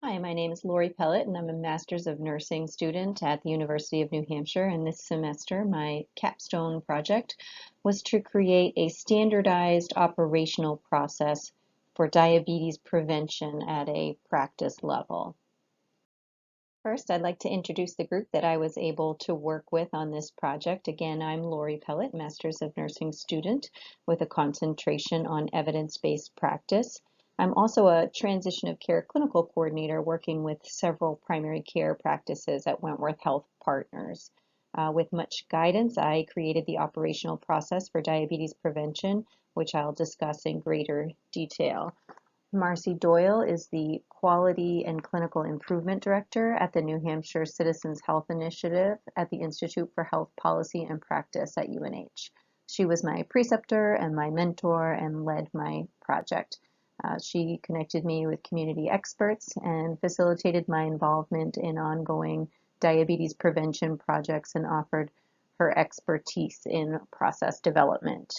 Hi, my name is Lori Pellet, and I'm a Master's of Nursing student at the University of New Hampshire. And this semester, my capstone project was to create a standardized operational process for diabetes prevention at a practice level. First, I'd like to introduce the group that I was able to work with on this project. Again, I'm Lori Pellet, Master's of Nursing student with a concentration on evidence-based practice. I'm also a transition of care clinical coordinator working with several primary care practices at Wentworth Health Partners. With much guidance, I created the operational process for diabetes prevention, which I'll discuss in greater detail. Marcy Doyle is the Quality and Clinical Improvement Director at the New Hampshire Citizens Health Initiative at the Institute for Health Policy and Practice at UNH. She was my preceptor and my mentor and led my project. She connected me with community experts and facilitated my involvement in ongoing diabetes prevention projects and offered her expertise in process development.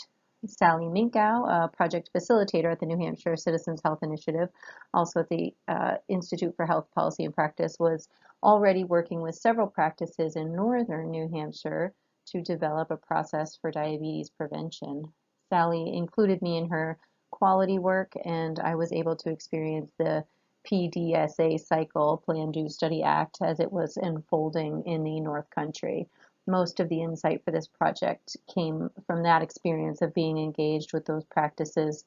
Sally Minkow, a project facilitator at the New Hampshire Citizens Health Initiative, also at the Institute for Health Policy and Practice, was already working with several practices in northern New Hampshire to develop a process for diabetes prevention. Sally included me in her quality work, and I was able to experience the PDSA cycle, Plan, Do, Study, Act, as it was unfolding in the North Country. Most of the insight for this project came from that experience of being engaged with those practices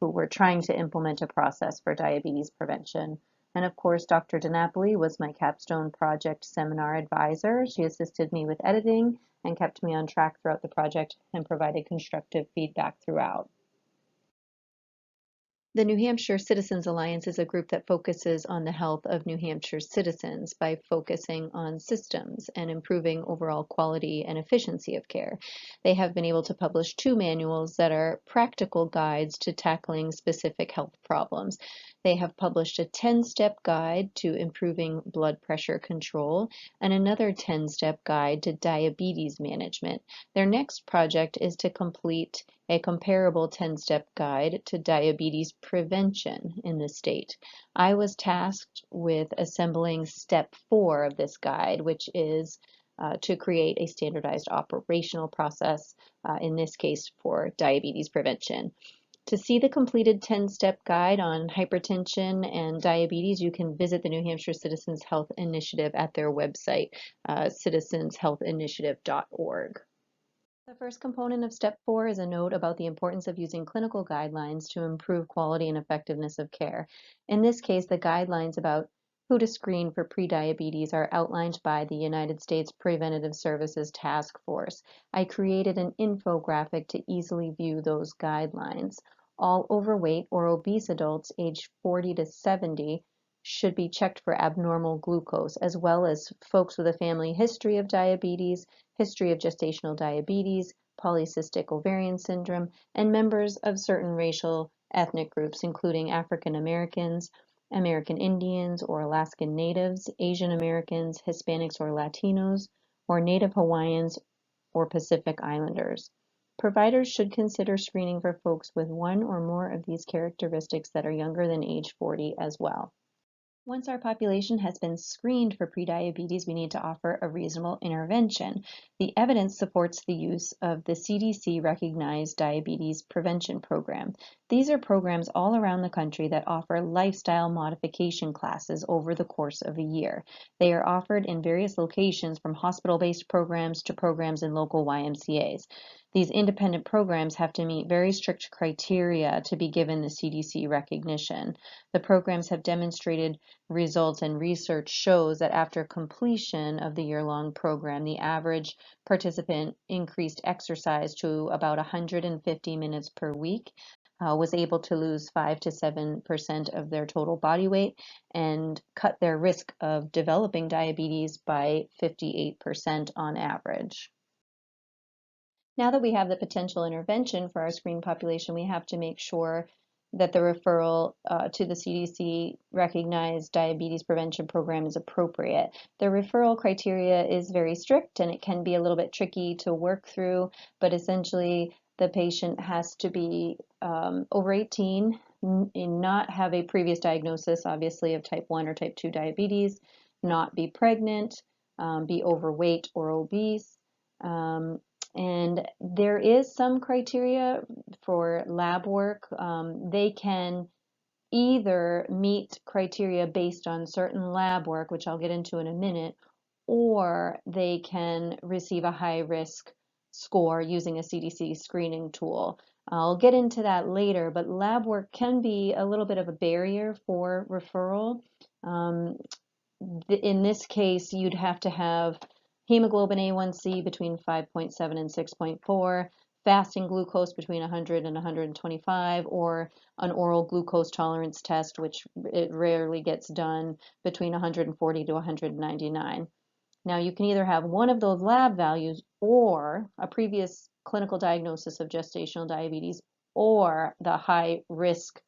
who were trying to implement a process for diabetes prevention. And of course, Dr. DiNapoli was my capstone project seminar advisor. She assisted me with editing and kept me on track throughout the project and provided constructive feedback throughout. The New Hampshire Citizens Alliance is a group that focuses on the health of New Hampshire citizens by focusing on systems and improving overall quality and efficiency of care. They have been able to publish 2 manuals that are practical guides to tackling specific health problems. They have published a 10-step guide to improving blood pressure control and another 10-step guide to diabetes management. Their next project is to complete a comparable 10-step guide to diabetes prevention in the state. I was tasked with assembling step 4 of this guide, which is to create a standardized operational process, in this case for diabetes prevention. To see the completed 10-step guide on hypertension and diabetes, you can visit the New Hampshire Citizens Health Initiative at their website, citizenshealthinitiative.org. The first component of step 4 is a note about the importance of using clinical guidelines to improve quality and effectiveness of care. In this case, the guidelines about who to screen for prediabetes are outlined by the United States Preventative Services Task Force. I created an infographic to easily view those guidelines. All overweight or obese adults aged 40 to 70 should be checked for abnormal glucose, as well as folks with a family history of diabetes, history of gestational diabetes, polycystic ovarian syndrome, and members of certain racial ethnic groups, including African Americans, American Indians or Alaskan Natives, Asian Americans, Hispanics or Latinos, or Native Hawaiians or Pacific Islanders. Providers should consider screening for folks with one or more of these characteristics that are younger than age 40 as well. Once our population has been screened for prediabetes, we need to offer a reasonable intervention. The evidence supports the use of the CDC recognized diabetes prevention program. These are programs all around the country that offer lifestyle modification classes over the course of a year. They are offered in various locations, from hospital-based programs to programs in local YMCAs. These independent programs have to meet very strict criteria to be given the CDC recognition. The programs have demonstrated results, and research shows that after completion of the year-long program, the average participant increased exercise to about 150 minutes per week, was able to lose 5 to 7% of their total body weight, and cut their risk of developing diabetes by 58% on average. Now that we have the potential intervention for our screened population, we have to make sure that the referral to the CDC recognized diabetes prevention program is appropriate. The referral criteria is very strict, and it can be a little bit tricky to work through, but essentially the patient has to be over 18. not have a previous diagnosis, obviously, of type 1 or type 2 diabetes, not be pregnant, be overweight or obese. And there is some criteria for lab work. They can either meet criteria based on certain lab work, which I'll get into in a minute, or they can receive a high risk score using a CDC screening tool. I'll get into that later, but lab work can be a little bit of a barrier for referral. Um, in this case, you'd have to have hemoglobin A1C between 5.7 and 6.4, fasting glucose between 100 and 125, or an oral glucose tolerance test, which it rarely gets done, between 140 to 199. Now, you can either have one of those lab values or a previous clinical diagnosis of gestational diabetes or the high risk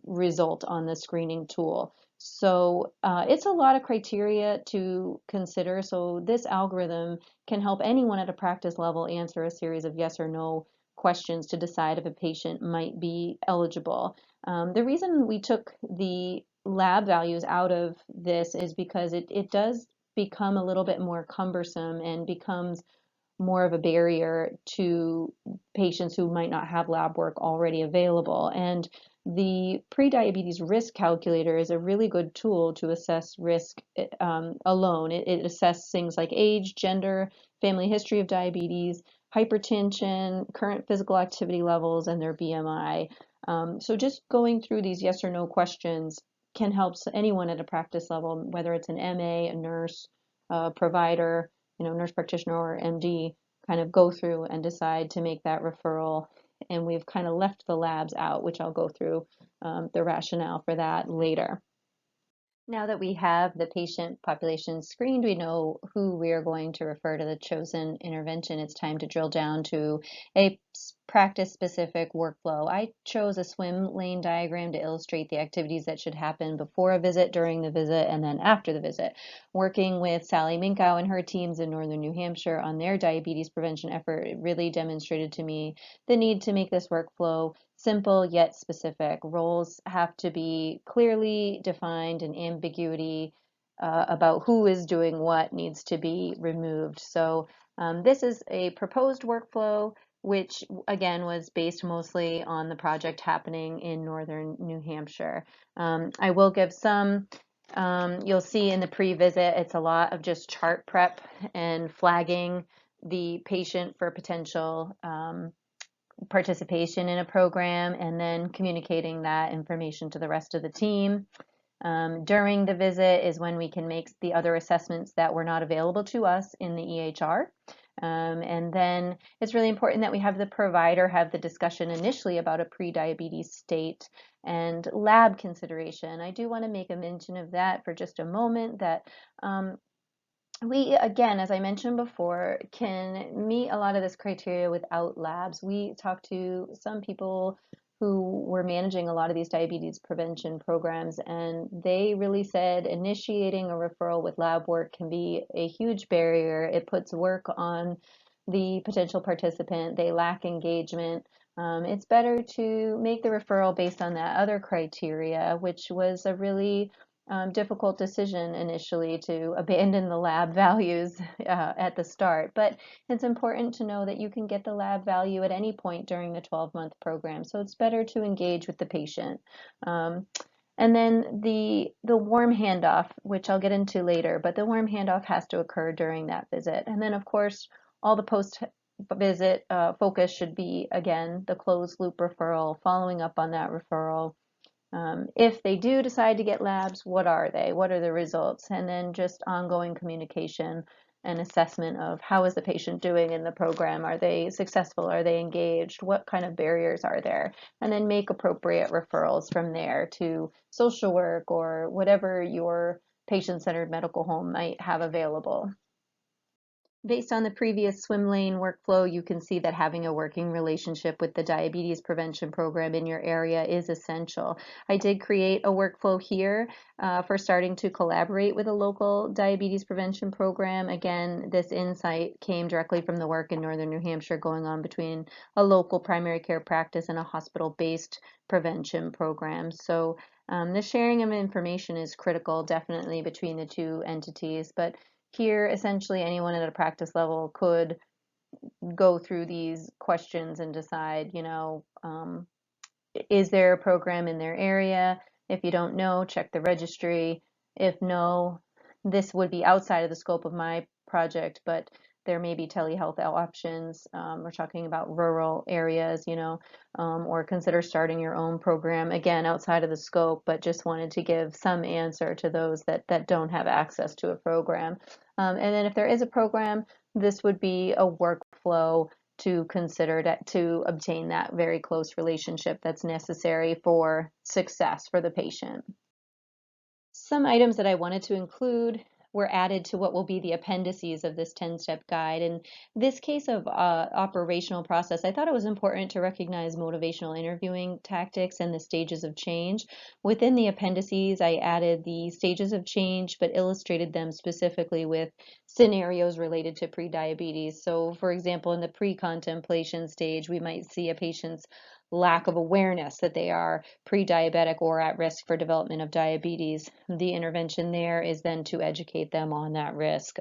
result on the screening tool. So it's a lot of criteria to consider. So this algorithm can help anyone at a practice level answer a series of yes or no questions to decide if a patient might be eligible. The reason we took the lab values out of this is because it does become a little bit more cumbersome and becomes more of a barrier to patients who might not have lab work already available. And the prediabetes risk calculator is a really good tool to assess risk alone. It assesses things like age, gender, family history of diabetes, hypertension, current physical activity levels, and their BMI. So just going through these yes or no questions can help anyone at a practice level, whether it's an MA, a nurse, a provider, nurse practitioner or MD, kind of go through and decide to make that referral. And we've kind of left the labs out, which I'll go through the rationale for that later. Now that we have the patient population screened, we know who we are going to refer to the chosen intervention. It's time to drill down to a practice-specific workflow. I chose a swim lane diagram to illustrate the activities that should happen before a visit, during the visit, and then after the visit. Working with Sally Minkow and her teams in northern New Hampshire on their diabetes prevention effort, it really demonstrated to me the need to make this workflow simple yet specific. Roles have to be clearly defined, and ambiguity about who is doing what needs to be removed. So this is a proposed workflow, which again was based mostly on the project happening in northern New Hampshire. I will give some, you'll see in the pre-visit, it's a lot of just chart prep and flagging the patient for potential participation in a program, and then communicating that information to the rest of the team. During the visit is when we can make the other assessments that were not available to us in the EHR. And then it's really important that we have the provider have the discussion initially about a pre-diabetes state and lab consideration. I do want to make a mention of that for just a moment, that we, again, as I mentioned before, can meet a lot of this criteria without labs. We talked to some people who were managing a lot of these diabetes prevention programs, and they really said initiating a referral with lab work can be a huge barrier. It puts work on the potential participant. They lack engagement. It's better to make the referral based on that other criteria, which was a really difficult decision initially to abandon the lab values at the start. But it's important to know that you can get the lab value at any point during the 12-month program. So it's better to engage with the patient. And then the warm handoff, which I'll get into later, but the warm handoff has to occur during that visit. And then, of course, all the post-visit focus should be, again, the closed loop referral, following up on that referral. If they do decide to get labs, what are they? What are the results? And then just ongoing communication and assessment of how is the patient doing in the program? Are they successful? Are they engaged? What kind of barriers are there? And then make appropriate referrals from there to social work or whatever your patient-centered medical home might have available. Based on the previous swim lane workflow, you can see that having a working relationship with the diabetes prevention program in your area is essential. I did create a workflow here for starting to collaborate with a local diabetes prevention program. Again, this insight came directly from the work in northern New Hampshire going on between a local primary care practice and a hospital-based prevention program. So the sharing of information is critical, definitely, between the two entities, but here, essentially, anyone at a practice level could go through these questions and decide, is there a program in their area? If you don't know, check the registry. If no, this would be outside of the scope of my project, but there may be telehealth options. We're talking about rural areas, or consider starting your own program. Again, outside of the scope, but just wanted to give some answer to those that don't have access to a program. And then if there is a program, this would be a workflow to consider to obtain that very close relationship that's necessary for success for the patient. Some items that I wanted to include were added to what will be the appendices of this 10-step guide. In this case of operational process, I thought it was important to recognize motivational interviewing tactics and the stages of change. Within the appendices, I added the stages of change, but illustrated them specifically with scenarios related to prediabetes. So, for example, in the pre-contemplation stage, we might see a patient's lack of awareness that they are pre-diabetic or at risk for development of diabetes. The intervention there is then to educate them on that risk.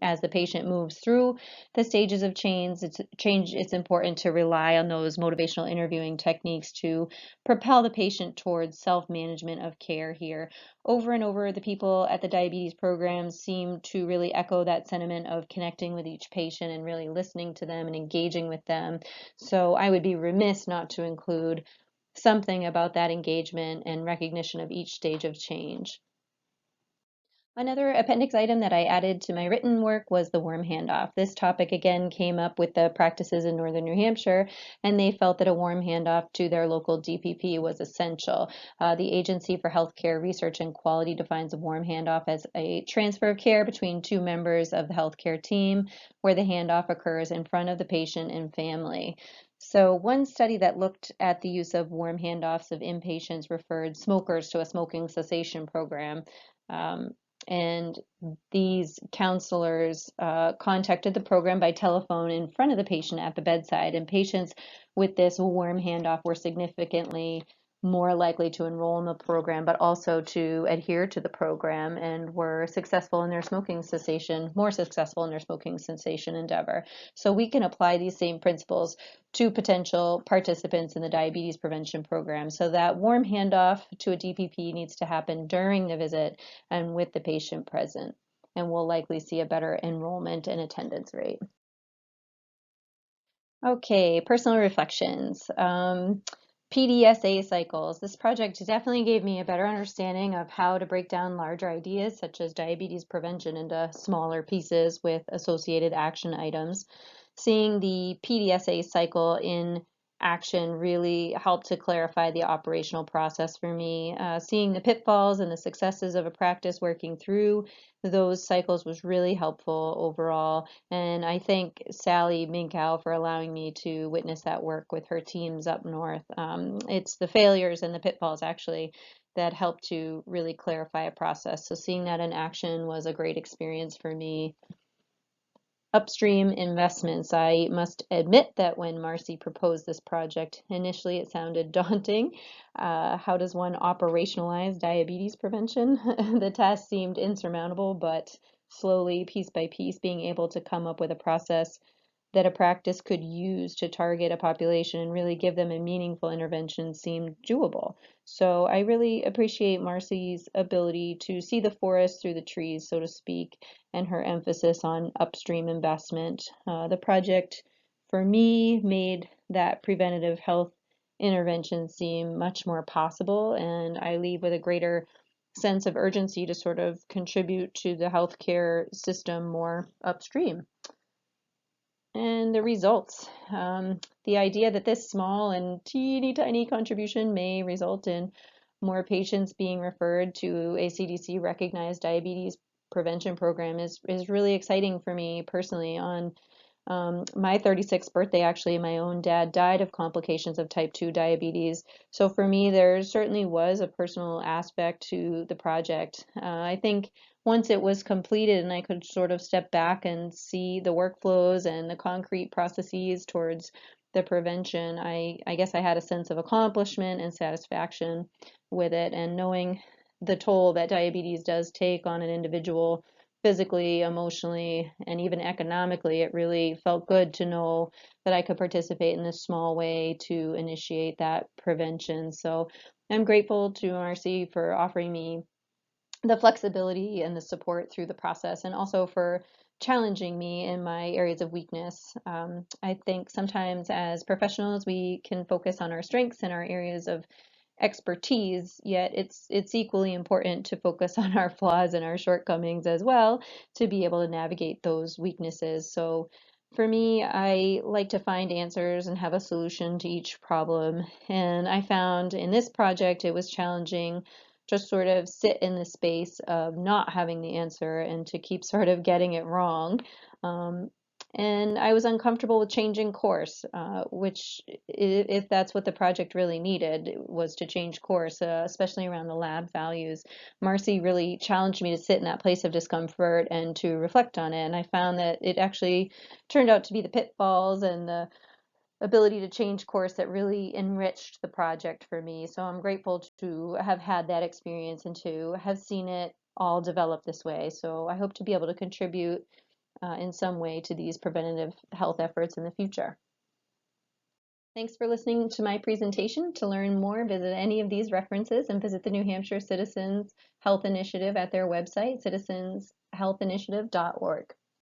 As the patient moves through the stages of change, it's important to rely on those motivational interviewing techniques to propel the patient towards self-management of care here. Over and over, the people at the diabetes program seem to really echo that sentiment of connecting with each patient and really listening to them and engaging with them. So I would be remiss not to include something about that engagement and recognition of each stage of change. Another appendix item that I added to my written work was the warm handoff. This topic again came up with the practices in northern New Hampshire, and they felt that a warm handoff to their local DPP was essential. The Agency for Healthcare Research and Quality defines a warm handoff as a transfer of care between two members of the healthcare team where the handoff occurs in front of the patient and family. So one study that looked at the use of warm handoffs of inpatients referred smokers to a smoking cessation program. And these counselors contacted the program by telephone in front of the patient at the bedside, and patients with this warm handoff were significantly more likely to enroll in the program, but also to adhere to the program and were successful in their smoking cessation, more successful in their smoking cessation endeavor. So we can apply these same principles to potential participants in the diabetes prevention program. So that warm handoff to a DPP needs to happen during the visit and with the patient present, and we'll likely see a better enrollment and attendance rate. Okay, personal reflections. PDSA cycles. This project definitely gave me a better understanding of how to break down larger ideas such as diabetes prevention into smaller pieces with associated action items. Seeing the PDSA cycle in action really helped to clarify the operational process for me. Seeing the pitfalls and the successes of a practice working through those cycles was really helpful overall. And I thank Sally Minkow for allowing me to witness that work with her teams up north. It's the failures and the pitfalls actually that helped to really clarify a process. So seeing that in action was a great experience for me. Upstream investments. I must admit that when Marcy proposed this project, initially it sounded daunting. How does one operationalize diabetes prevention? The task seemed insurmountable, but slowly, piece by piece, being able to come up with a process that a practice could use to target a population and really give them a meaningful intervention seemed doable. So I really appreciate Marcy's ability to see the forest through the trees, so to speak, and her emphasis on upstream investment. The project, for me, made that preventative health intervention seem much more possible, and I leave with a greater sense of urgency to sort of contribute to the healthcare system more upstream. And the results. The idea that this small and teeny tiny contribution may result in more patients being referred to a CDC recognized diabetes prevention program is really exciting for me personally. On my 36th birthday, actually, my own dad died of complications of type 2 diabetes. So for me, there certainly was a personal aspect to the project. I think once it was completed and I could sort of step back and see the workflows and the concrete processes towards the prevention, I guess I had a sense of accomplishment and satisfaction with it. And knowing the toll that diabetes does take on an individual physically, emotionally, and even economically, it really felt good to know that I could participate in this small way to initiate that prevention. So I'm grateful to Marcy for offering me the flexibility and the support through the process, and also for challenging me in my areas of weakness. I think sometimes as professionals, we can focus on our strengths and our areas of expertise, yet it's equally important to focus on our flaws and our shortcomings as well to be able to navigate those weaknesses. So for me, I like to find answers and have a solution to each problem. And I found in this project it was challenging just sort of sit in the space of not having the answer and to keep sort of getting it wrong. Um, and I was uncomfortable with changing course, which, if that's what the project really needed, was to change course, especially around the lab values. Marcy really challenged me to sit in that place of discomfort and to reflect on it. And I found that it actually turned out to be the pitfalls and the ability to change course that really enriched the project for me. So I'm grateful to have had that experience and to have seen it all develop this way. So I hope to be able to contribute in some way to these preventative health efforts in the future. Thanks for listening to my presentation. To learn more, visit any of these references and visit the New Hampshire Citizens Health Initiative at their website, citizenshealthinitiative.org.